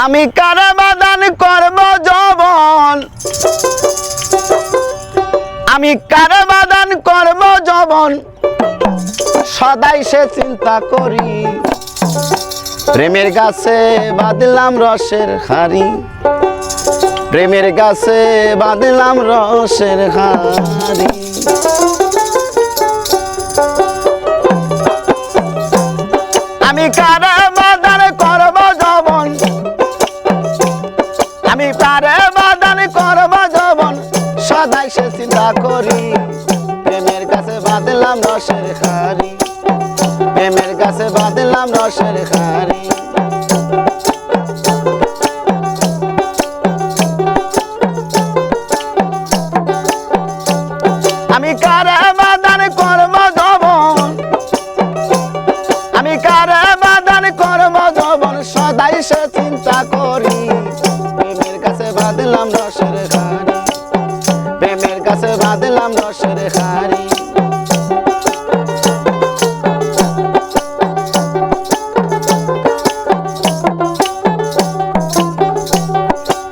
আমি কারে বাদান করব যৌবন, আমি কারে বাদান করব যৌবন, সদাই সে চিন্তা করি। প্রেমের গাছে বাঁধলাম রসের হাড়ি, প্রেমের গাছে বাঁধলাম রসের হাড়ি। আমি কারে বাদান করব যৌবন, আমি কারে বাদান করব যৌবন, সদাই সে চিন্তা করি। প্রেমের গাছে বাঁধলাম রসের হাড়ি, প্রেমের গাছে বাঁধলাম রসের হাড়ি। আমি কারে বাদান করব যৌবন, আমি কারে বাদান করব যৌবন, সদাই সে চিন্তা করি। প্রেমের কাছে বাঁধলাম রসের হাড়ি, প্রেমের কাছে বাঁধলাম রসের হাড়ি।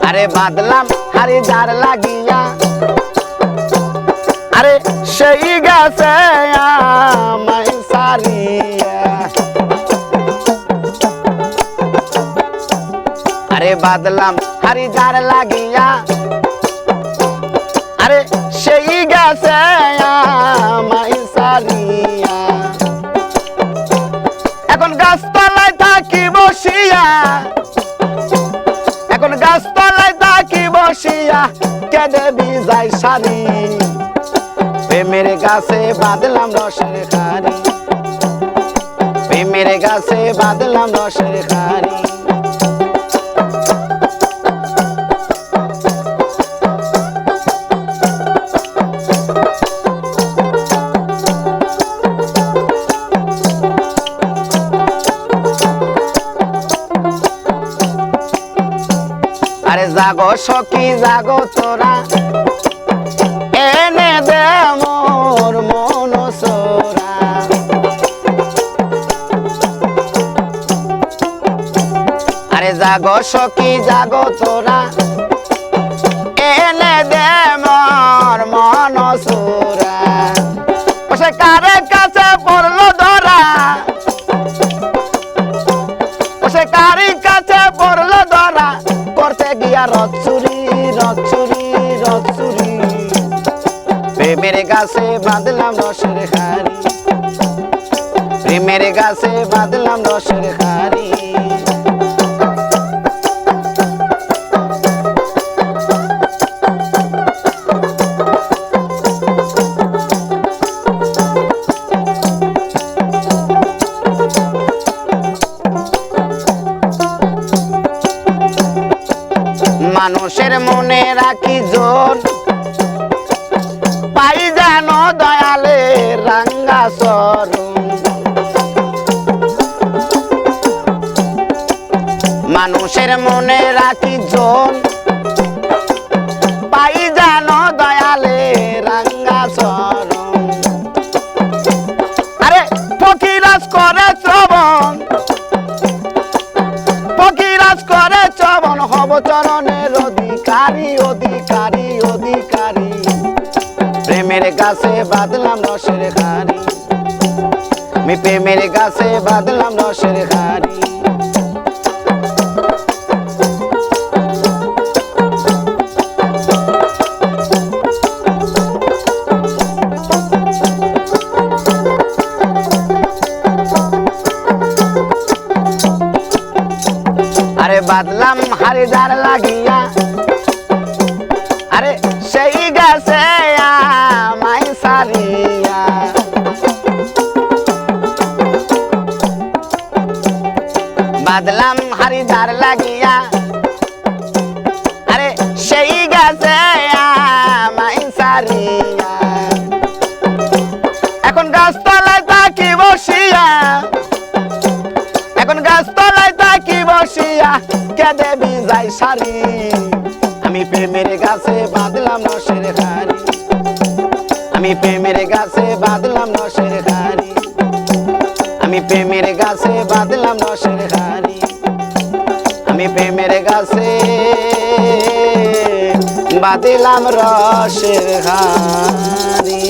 আরে বাঁধলাম হাড়ি যার লাগিয়া, আরে সেই গাছে আমায় সারিয়া। আরে বাঁধলাম হাড়ি যার লাগিয়া, আরে সেই গাছে আমায় সারিয়া। এখন গাছতলায় থাকি বসিয়া, এখন গাছতলায় থাকি বসিয়া, কেঁদে ভিজাই শাড়ি। প্রেমের গাছে বাঁধলাম রসের হাড়ি, প্রেমের গাছে বাঁধলাম রসের হাড়ি। আরে জাগো সখী জাগো তোরা, এনে দে মোর মন সোরা। আরে জাগো সখী জাগো তোরা, এনে দে মোর মন সোরা। সে কারে কাছে পড়লো ধরা, সে কারি কাছে পড়লো ধরা, করতে গিয়া রথ চুরি রথ চুরি রথ চুরি। প্রেমের গাছে বাঁধলাম রসের হাড়ি, প্রেমের গাছে বাঁধলাম রসের হাড়ি। মানুষের মনে রাখি জোর, পাই জানো দয়ালে রাঙ্গা চরণ। মানুষের মনে রাখি জোর, পাই জানো দয়ালে রাঙ্গা চরণ। আরে ফকিরাজ করে শ্রবণ, ফকিরাজ করে চবন, হব চরণের অধিকারী অধিকারী অধিকারী। প্রেমের গাছে বাঁধলাম রসের হাড়ি, আমি প্রেমের গাছে বাঁধলাম রসের হাড়ি। আরে বাঁধলাম হাড়ি যার লাগিয়া, আরে সেই গাছে আমায় সারিয়া। বাঁধলাম হাড়ি যার লাগিয়া, আরে সেই গাছে আমায় সারিয়া। এখন গাছতলায় থাকি বসিয়া, এখন গাছতলায় থাকি বসিয়া, কেঁদে ভিজাই শাড়ি। আমি প্রেমের গাছে বাঁধলাম রসের হাড়ি, আমি প্রেমের গাছে বাঁধলাম রসের হাড়ি, আমি প্রেমের গাছে বাঁধলাম রসের হাড়ি, আমি প্রেমের গাছে বাঁধিলাম রসের হাড়ি।